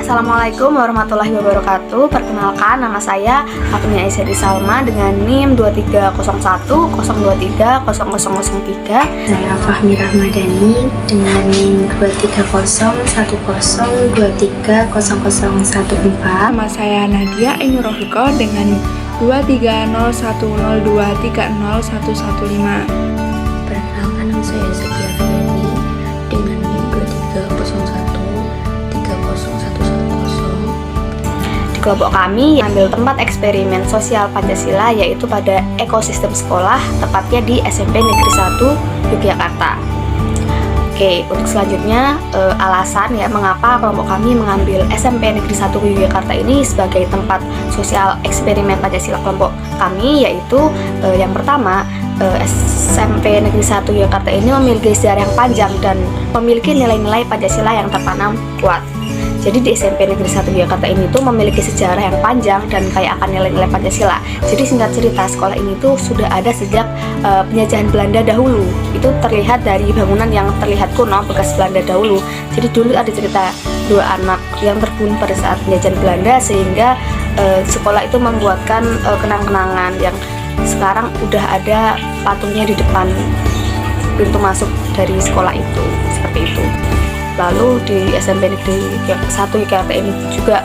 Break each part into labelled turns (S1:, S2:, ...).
S1: Assalamualaikum warahmatullahi wabarakatuh. Perkenalkan, nama saya Agnia Aisyadi Salma dengan NIM 23010230003.
S2: Saya Fahmi Rahmadani dengan NIM 23010230014.
S3: Nama saya Nadia Ainurofiko dengan 23010230115.
S2: Perkenalkan, nama saya Setia Fiani dengan NIM 230130110.
S1: Di kelompok kami ambil tempat eksperimen sosial Pancasila, yaitu pada ekosistem sekolah, tepatnya di SMP Negeri 1 Yogyakarta. Oke, untuk selanjutnya alasan ya mengapa kelompok kami mengambil SMP Negeri 1 Yogyakarta ini sebagai tempat sosial eksperimen Pancasila kelompok kami, yaitu yang pertama, SMP Negeri 1 Yogyakarta ini memiliki sejarah yang panjang dan memiliki nilai-nilai Pancasila yang tertanam kuat. Jadi di SMP Negeri 1 Yogyakarta ini tuh memiliki sejarah yang panjang dan kaya akan nilai-nilai Pancasila. Jadi singkat cerita, sekolah ini tuh sudah ada sejak penjajahan Belanda dahulu. Itu terlihat dari bangunan yang terlihat kuno bekas Belanda dahulu. Jadi dulu ada cerita dua anak yang terbunuh pada saat penjajahan Belanda, sehingga sekolah itu membuatkan kenang-kenangan yang sekarang udah ada patungnya di depan pintu masuk dari sekolah itu, seperti itu. Lalu di SMP Negeri 1 Yogyakarta ini juga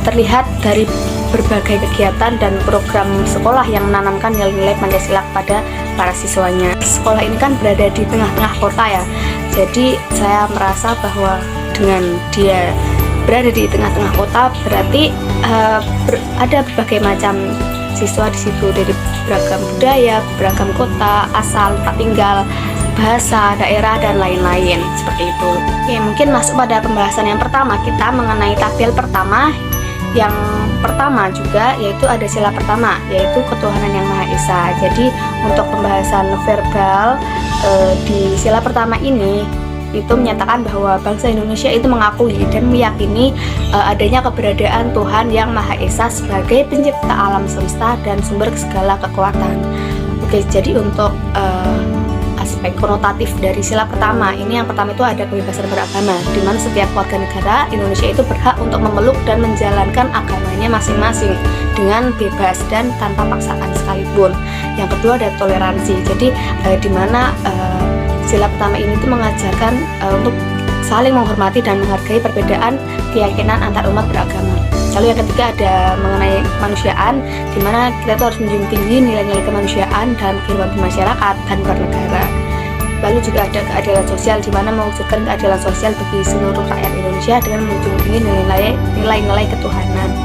S1: terlihat dari berbagai kegiatan dan program sekolah yang menanamkan nilai-nilai Pancasila kepada para siswanya. Sekolah ini kan berada di tengah-tengah kota ya, jadi saya merasa bahwa dengan dia berada di tengah-tengah kota berarti ada berbagai macam siswa di situ, dari beragam budaya, beragam kota, asal, tempat tinggal, bahasa, daerah, dan lain-lain, seperti itu. Oke, mungkin masuk pada pembahasan yang pertama, kita mengenai tabel pertama. Yang pertama juga yaitu ada sila pertama, yaitu ketuhanan yang Maha Esa. Jadi untuk pembahasan verbal di sila pertama ini itu menyatakan bahwa bangsa Indonesia itu mengakui dan meyakini adanya keberadaan Tuhan yang Maha Esa sebagai pencipta alam semesta dan sumber segala kekuatan. Oke, jadi untuk aspek konotatif dari sila pertama ini, yang pertama itu ada kebebasan beragama, di mana setiap warga negara Indonesia itu berhak untuk memeluk dan menjalankan agamanya masing-masing dengan bebas dan tanpa paksaan sekalipun. Yang kedua ada toleransi, jadi di mana sila pertama ini tuh mengajarkan untuk saling menghormati dan menghargai perbedaan keyakinan antar umat beragama. Lalu yang ketiga ada mengenai kemanusiaan, di mana kita tuh harus menjunjung tinggi nilai-nilai kemanusiaan dan kehidupan bermasyarakat dan bernegara. Lalu juga ada keadilan sosial, di mana mewujudkan keadilan sosial bagi seluruh rakyat Indonesia dengan menjunjung tinggi nilai-nilai ketuhanan.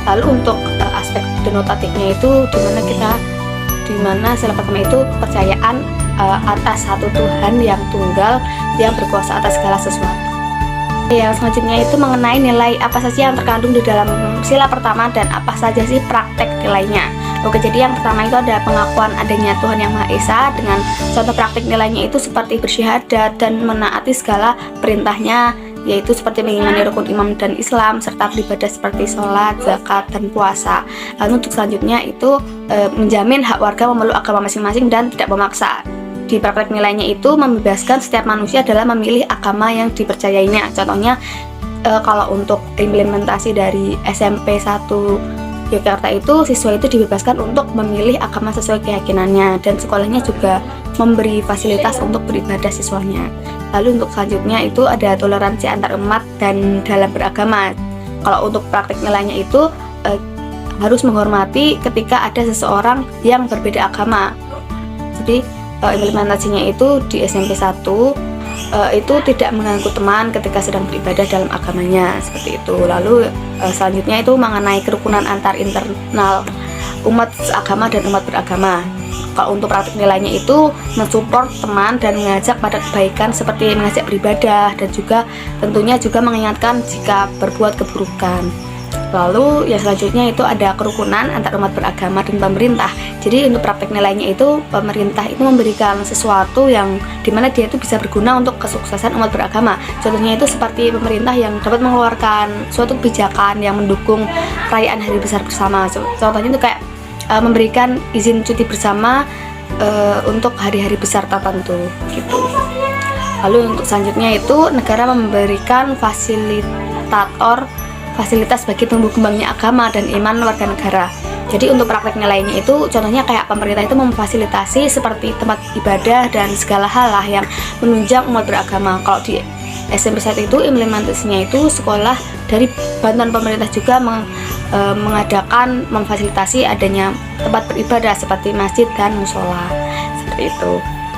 S1: Lalu untuk aspek denotatifnya itu di mana sila pertama itu percayaan atas satu Tuhan yang tunggal yang berkuasa atas segala sesuatu. Yang selanjutnya itu mengenai nilai apa saja yang terkandung di dalam sila pertama dan apa saja sih praktek nilainya. Oke, jadi yang pertama itu ada pengakuan adanya Tuhan yang Maha Esa, dengan contoh praktek nilainya itu seperti bersyahadat dan menaati segala perintahnya, yaitu seperti mengimani rukun iman dan Islam serta beribadah seperti sholat, zakat, dan puasa. Lalu untuk selanjutnya itu menjamin hak warga memeluk agama masing-masing dan tidak memaksa. Di praktek nilainya itu membebaskan setiap manusia dalam memilih agama yang dipercayainya. Contohnya kalau untuk implementasi dari SMP 1 Yogyakarta itu, siswa itu dibebaskan untuk memilih agama sesuai keyakinannya, dan sekolahnya juga memberi fasilitas untuk beribadah siswanya. Lalu untuk selanjutnya itu ada toleransi antar umat dan dalam beragama. Kalau untuk praktek nilainya itu harus menghormati ketika ada seseorang yang berbeda agama. Jadi implementasinya itu di SMP 1 itu tidak mengganggu teman ketika sedang beribadah dalam agamanya, seperti itu. Lalu selanjutnya itu mengenai kerukunan antar internal umat seagama dan umat beragama. Kalau untuk praktik nilainya itu mensupport teman dan mengajak pada kebaikan seperti mengajak beribadah, dan juga tentunya juga mengingatkan jika berbuat keburukan. Lalu yang selanjutnya itu ada kerukunan antar umat beragama dan pemerintah. Jadi untuk praktek nilainya itu pemerintah itu memberikan sesuatu yang dimana dia itu bisa berguna untuk kesuksesan umat beragama. Contohnya itu seperti pemerintah yang dapat mengeluarkan suatu kebijakan yang mendukung perayaan hari besar bersama. Contohnya itu kayak memberikan izin cuti bersama untuk hari-hari besar tertentu gitu. Lalu untuk selanjutnya itu negara memberikan fasilitas bagi tumbuh kembangnya agama dan iman warga negara. Jadi untuk praktek nilainya itu contohnya kayak pemerintah itu memfasilitasi seperti tempat ibadah dan segala hal lah yang menunjang umat beragama. Kalau di SMP 1 itu implementasinya itu sekolah dari bantuan pemerintah juga mengadakan memfasilitasi adanya tempat beribadah seperti masjid dan musola seperti itu.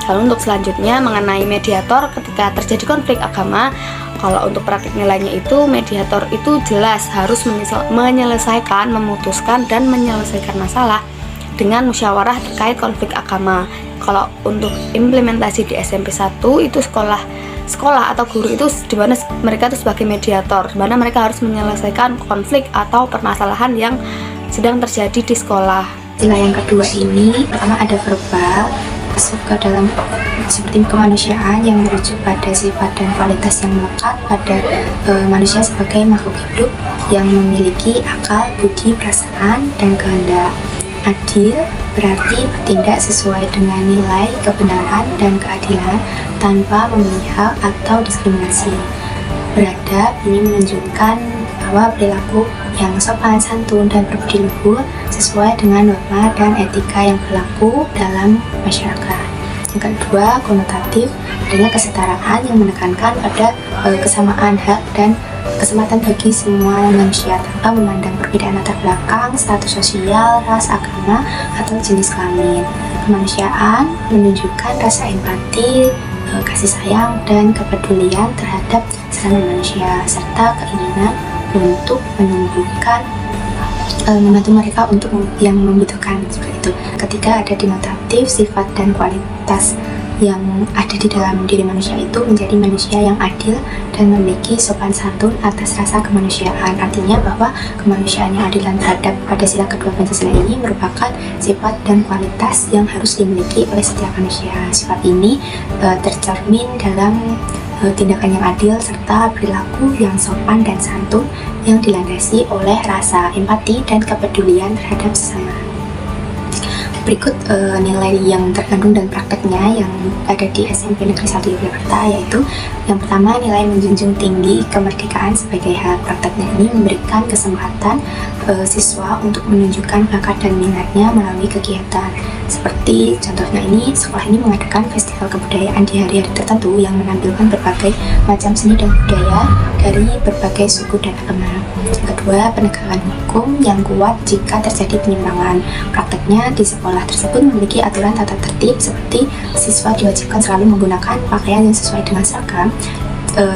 S1: Lalu untuk selanjutnya mengenai mediator ketika terjadi konflik agama, kalau untuk praktik nilainya itu mediator itu jelas harus menyelesaikan, memutuskan dan menyelesaikan masalah dengan musyawarah terkait konflik agama. Kalau untuk implementasi di SMP 1 itu sekolah atau guru itu di mana mereka itu sebagai mediator, di mana mereka harus menyelesaikan konflik atau permasalahan yang sedang terjadi di sekolah.
S2: Sila yang kedua ini pertama ada verbal, masuk ke dalam seperti kemanusiaan yang merujuk pada sifat dan kualitas yang melekat pada manusia sebagai makhluk hidup yang memiliki akal, budi, perasaan, dan kehendak. Adil berarti bertindak sesuai dengan nilai kebenaran dan keadilan tanpa memihak atau diskriminasi. Beradab ini menunjukkan bahwa perilaku yang sopan, santun, dan berbudi luhur sesuai dengan norma dan etika yang berlaku dalam masyarakat. Yang kedua, konotatif adalah kesetaraan yang menekankan pada kesamaan hak dan kesempatan bagi semua manusia tanpa memandang perbedaan latar belakang, status sosial, ras, agama, atau jenis kelamin. Kemanusiaan menunjukkan rasa empati, kasih sayang, dan kepedulian terhadap sesama manusia, serta keinginan untuk membantu mereka untuk yang membutuhkan seperti itu. Ketika ada denotatif, sifat dan kualitas yang ada di dalam diri manusia itu menjadi manusia yang adil dan memiliki sopan santun atas rasa kemanusiaan. Artinya bahwa kemanusiaan yang adil dan beradab pada sila kedua Pancasila ini merupakan sifat dan kualitas yang harus dimiliki oleh setiap manusia. Sifat ini tercermin dalam tindakan yang adil serta perilaku yang sopan dan santun yang dilandasi oleh rasa empati dan kepedulian terhadap sesama. Berikut nilai yang terkandung dan prakteknya yang ada di SMP Negeri 1 Yogyakarta, yaitu yang pertama nilai menjunjung tinggi kemerdekaan sebagai hak. Prakteknya ini memberikan kesempatan siswa untuk menunjukkan bakat dan minatnya melalui kegiatan. Seperti contohnya ini, sekolah ini mengadakan festival kebudayaan di hari-hari tertentu yang menampilkan berbagai macam seni dan budaya dari berbagai suku dan agama. Yang kedua, penegakan hukum yang kuat jika terjadi penyimpangan. Prakteknya di sekolah tersebut memiliki aturan tata tertib seperti siswa diwajibkan selalu menggunakan pakaian yang sesuai dengan seragam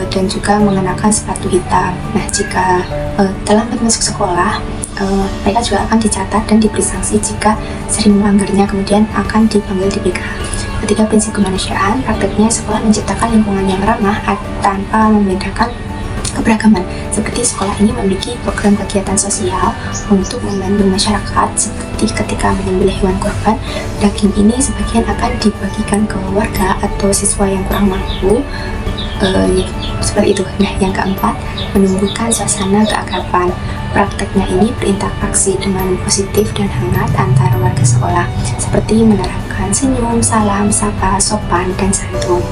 S2: dan juga mengenakan sepatu hitam. Nah, jika terlambat masuk sekolah, mereka juga akan dicatat dan diberi sanksi jika sering melanggarnya, kemudian akan dipanggil di BK. Ketiga, prinsip kemanusiaan. Prakteknya sekolah menciptakan lingkungan yang ramah tanpa membedakan keberagaman. Seperti sekolah ini memiliki program kegiatan sosial untuk membantu masyarakat, seperti ketika menyembelih hewan kurban, daging ini sebagian akan dibagikan ke warga atau siswa yang kurang mampu. Seperti itu. Nah, yang keempat, menumbuhkan suasana keakraban. Prakteknya ini berinteraksi dengan positif dan hangat antara warga sekolah, seperti menerapkan senyum, salam, sapa, sopan, dan santun.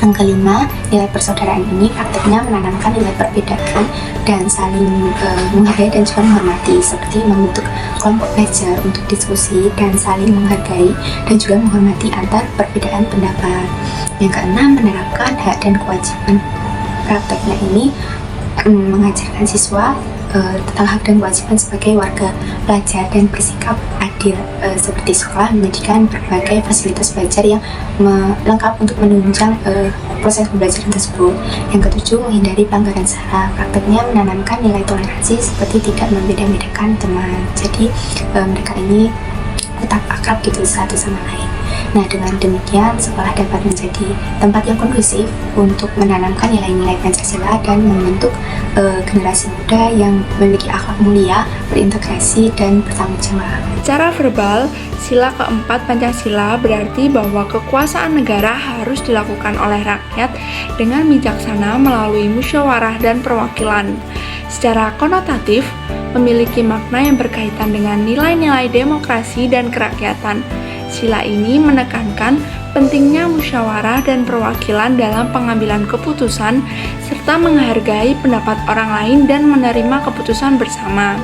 S2: Yang kelima, nilai persaudaraan ini prakteknya menanamkan nilai perbedaan dan saling menghargai dan juga menghormati, seperti membentuk kelompok belajar untuk diskusi dan saling menghargai dan juga menghormati antar perbedaan pendapat. Yang keenam, menerapkan hak dan kewajiban. Prakteknya ini mengajarkan siswa tentang hak dan kewajiban sebagai warga pelajar dan bersikap adil, seperti sekolah menjadikan berbagai fasilitas belajar yang lengkap untuk menunjang proses pembelajaran tersebut. Yang ketujuh, menghindari pelanggaran SARA. Prakteknya menanamkan nilai toleransi seperti tidak membeda-bedakan teman. Jadi mereka ini tetap akrab gitu satu sama lain. Nah, dengan demikian sekolah dapat menjadi tempat yang kondusif untuk menanamkan nilai-nilai Pancasila dan membentuk generasi muda yang memiliki akhlak mulia, berintegrasi, dan bertanggung jawab.
S3: Secara verbal, sila keempat Pancasila berarti bahwa kekuasaan negara harus dilakukan oleh rakyat dengan bijaksana melalui musyawarah dan perwakilan. Secara konotatif, memiliki makna yang berkaitan dengan nilai-nilai demokrasi dan kerakyatan. Sila ini menekankan pentingnya musyawarah dan perwakilan dalam pengambilan keputusan, serta menghargai pendapat orang lain dan menerima keputusan bersama.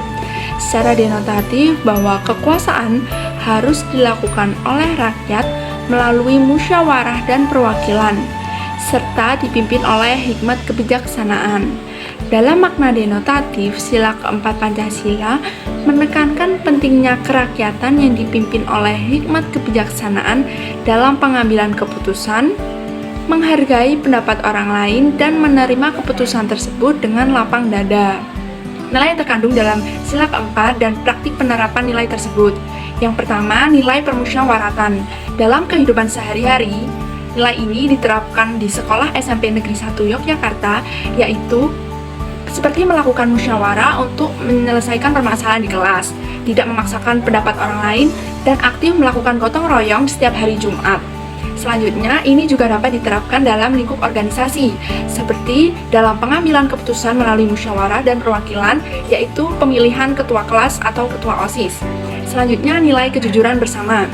S3: Secara denotatif bahwa kekuasaan harus dilakukan oleh rakyat melalui musyawarah dan perwakilan, serta dipimpin oleh hikmat kebijaksanaan. Dalam makna denotatif, sila keempat Pancasila menekankan pentingnya kerakyatan yang dipimpin oleh hikmat kebijaksanaan dalam pengambilan keputusan, menghargai pendapat orang lain, dan menerima keputusan tersebut dengan lapang dada. Nilai yang terkandung dalam sila keempat dan praktik penerapan nilai tersebut. Yang pertama, nilai permusyawaratan. Dalam kehidupan sehari-hari, nilai ini diterapkan di sekolah SMP Negeri 1 Yogyakarta, yaitu seperti melakukan musyawarah untuk menyelesaikan permasalahan di kelas, tidak memaksakan pendapat orang lain, dan aktif melakukan gotong royong setiap hari Jumat. Selanjutnya, ini juga dapat diterapkan dalam lingkup organisasi, seperti dalam pengambilan keputusan melalui musyawarah dan perwakilan, yaitu pemilihan ketua kelas atau ketua OSIS. Selanjutnya, nilai kejujuran bersama.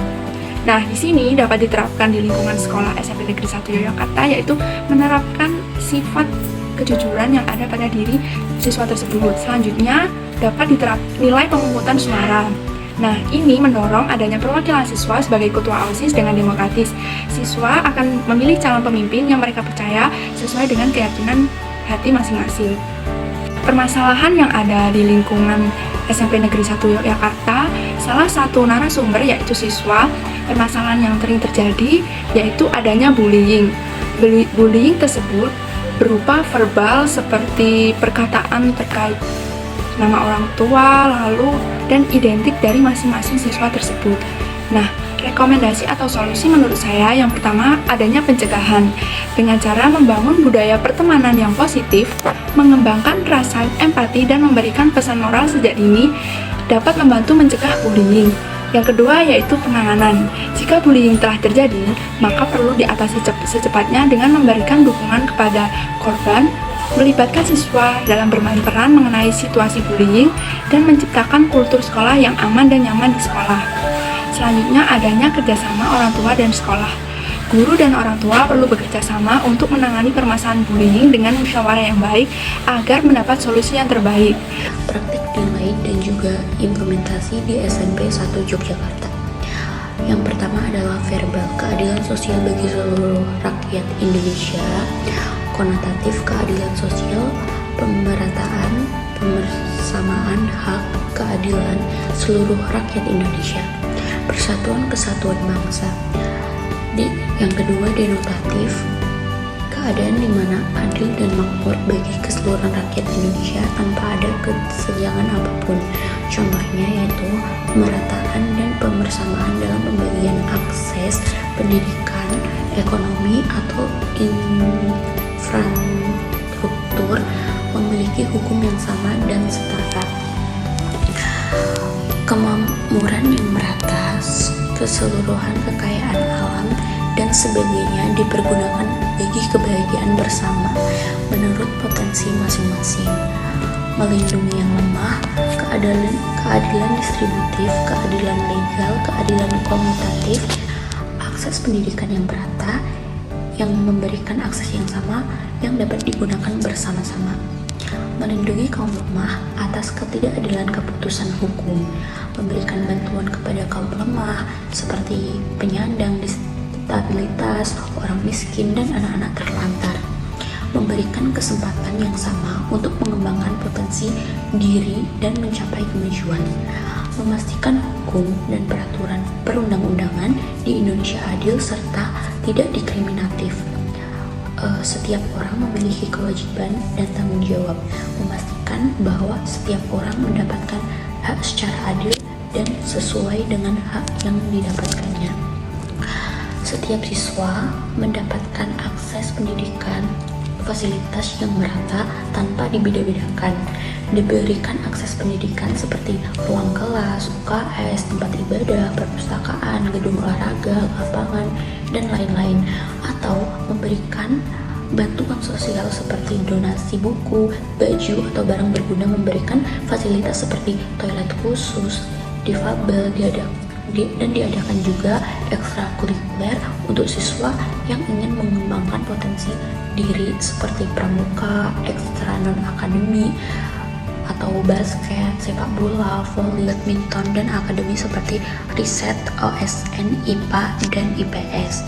S3: Nah, di sini dapat diterapkan di lingkungan sekolah SMP Negeri 1 Yogyakarta, yaitu menerapkan sifat kejujuran yang ada pada diri siswa tersebut. Selanjutnya, dapat diterapkan nilai pemungutan suara. Nah, ini mendorong adanya perwakilan siswa sebagai ketua OSIS dengan demokratis. Siswa akan memilih calon pemimpin yang mereka percaya sesuai dengan keyakinan hati masing-masing. Permasalahan yang ada di lingkungan SMP Negeri 1 Yogyakarta, salah satu narasumber yaitu siswa. Permasalahan yang sering terjadi yaitu adanya bullying. Bullying tersebut berupa verbal seperti perkataan terkait nama orang tua, lalu dan identik dari masing-masing siswa tersebut. Nah, rekomendasi atau solusi menurut saya yang pertama adanya pencegahan dengan cara membangun budaya pertemanan yang positif, mengembangkan rasa empati dan memberikan pesan moral sejak dini dapat membantu mencegah bullying. Yang kedua yaitu penanganan. Jika bullying telah terjadi, maka perlu diatasi secepatnya dengan memberikan dukungan kepada korban, melibatkan siswa dalam bermain peran mengenai situasi bullying, dan menciptakan kultur sekolah yang aman dan nyaman di sekolah. Selanjutnya adanya kerjasama orang tua dan sekolah. Guru dan orang tua perlu bekerja sama untuk menangani permasalahan bullying dengan musyawarah yang baik agar mendapat solusi yang terbaik.
S4: Praktik nilai dan juga implementasi di SMP 1 Yogyakarta. Yang pertama adalah verbal, keadilan sosial bagi seluruh rakyat Indonesia. Konotatif, keadilan sosial, pemerataan, pemersamaan hak, keadilan seluruh rakyat Indonesia. Persatuan kesatuan bangsa. Yang kedua, denotatif, keadaan di mana adil dan makmur bagi keseluruhan rakyat Indonesia tanpa ada kesenjangan apapun. Contohnya yaitu pemerataan dan pemersamaan dalam pembagian akses pendidikan, ekonomi atau infrastruktur, memiliki hukum yang sama dan setara. Kemakmuran yang merata, keseluruhan kekayaan alam dan sebagainya dipergunakan bagi kebahagiaan bersama menurut potensi masing-masing. Melindungi yang lemah, keadilan distributif, keadilan legal, keadilan komutatif, akses pendidikan yang merata, yang memberikan akses yang sama yang dapat digunakan bersama-sama. Melindungi kaum lemah atas ketidakadilan keputusan hukum, memberikan bantuan kepada kaum lemah seperti penyandang disabilitas, orang miskin, dan anak-anak terlantar. Memberikan kesempatan yang sama untuk mengembangkan potensi diri dan mencapai kemajuan. Memastikan hukum dan peraturan perundang-undangan di Indonesia adil serta tidak diskriminatif. Setiap orang memiliki kewajiban dan tanggung jawab. Memastikan bahwa setiap orang mendapatkan hak secara adil dan sesuai dengan hak yang didapatkannya. Setiap siswa mendapatkan akses pendidikan, fasilitas yang merata tanpa dibeda-bedakan. Diberikan akses pendidikan seperti ruang kelas, UKS, tempat ibadah, perpustakaan, gedung olahraga, lapangan, dan lain-lain. Atau memberikan bantuan sosial seperti donasi buku, baju, atau barang berguna, memberikan fasilitas seperti toilet khusus, difabel, dan diadakan juga ekstrakurikuler untuk siswa yang ingin mengembangkan potensi diri seperti pramuka, ekstra non-akademi, atau basket, sepak bola, voli, badminton, dan akademi seperti riset, OSN, IPA, dan IPS.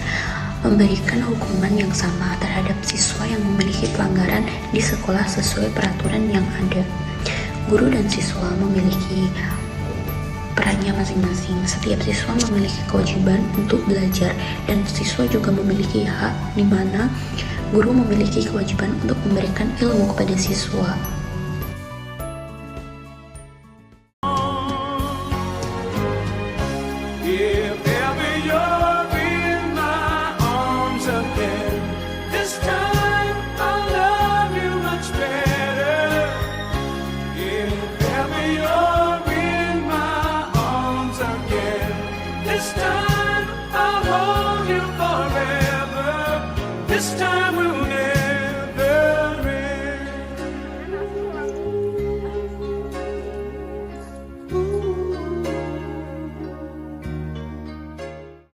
S4: Memberikan hukuman yang sama terhadap siswa yang memiliki pelanggaran di sekolah sesuai peraturan yang ada. Guru dan siswa memiliki perannya masing-masing. Setiap siswa memiliki kewajiban untuk belajar dan siswa juga memiliki hak di mana guru memiliki kewajiban untuk memberikan ilmu kepada siswa.
S5: If ever you're in my arms again, this time I'll love you much better. If ever you're in my arms again, this time I'll hold you forever. This time we'll never